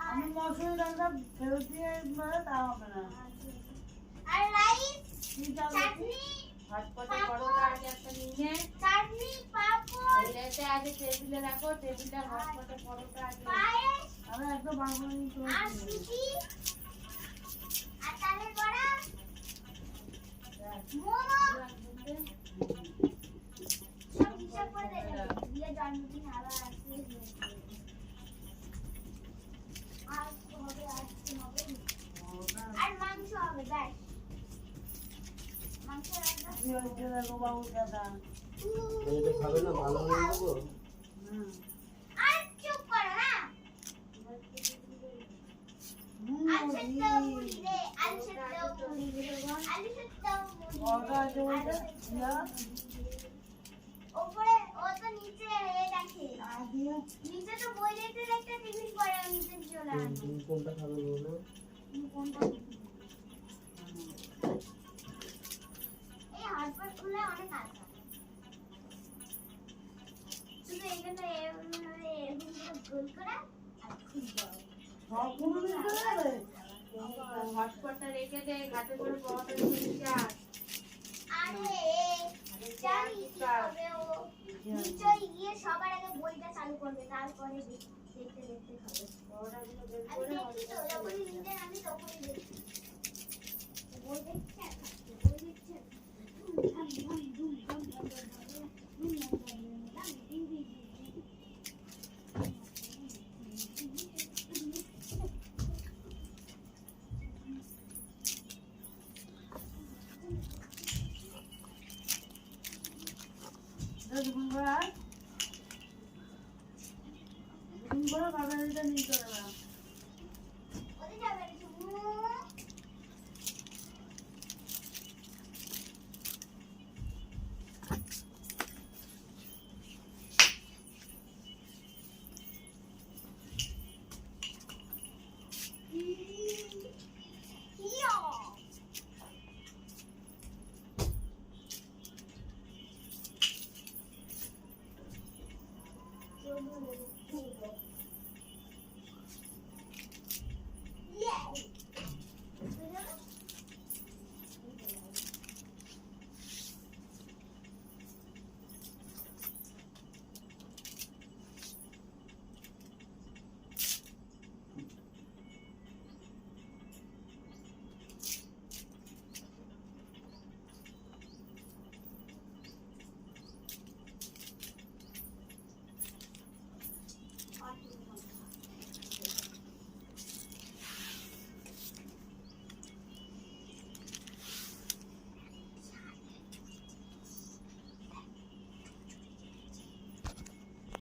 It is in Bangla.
আমি মসুর ডালটা ফেরত দিয়ে তা হবে না। আর রাইস, চাটনি, হটপটে পরোটা আগে একটা নিয়ে চাটনি, পাপড়, এটাতে আগে টেবিলে রাখো, টেবিলে হটপটে পরোটা আগে পায়েস, আমি একদম বাঙালি আর সুজি, আর তালের বড়া, মোমো, সব হিসাব করে দেবে। দিয়ে জন্মদিন আবার আসছে। আর হবে, আজকে হবে। আর মাংস হবে, ব্যাস। মাংস রান্না। কি হয়েছে দেখো বাবু দাদা। এটা খাবে না, ভালো হয়ে দেবো। আর চুপ করো না। আলু সেদ্ধ মুড়ি দে, আলু সেদ্ধ মুড়ি দে, আলু সেদ্ধ মুড়ি বড়টা আছে বলতে ইয়া ওপরে ও তো নিচে আছে। আর দিয়ে নিচে তো বই দেখতে দেখতে টিফিন করে নিচে চলে আসে। তুমি কোনটা খাবে বলো? কোনটা? এই হটপট খুলে অনেক কাজ আছে। শুধু এখানে এরকম গোল করে আর খুলে দাও। সবগুলো নিতে যাবে। হটপটটা রেখে দে, ঘাটে করে পরোটা নিয়ে নিয়ে আস। আরে জানি কি হবে ও নিচে গিয়ে সবার আগে বইটা চালু করবে, তারপরে দেখতে দেখতে খাবে। পরোটাগুলো বের আমি করে দেখি তো যখনই নিচে আমি তখনই দেখি। বই দেখছে আর খাচ্ছে, বই দেখছে। দুপুর করে আর দুপুর করে কাটারিটা নিয়ে চলে না। ওদের যাবে কিছু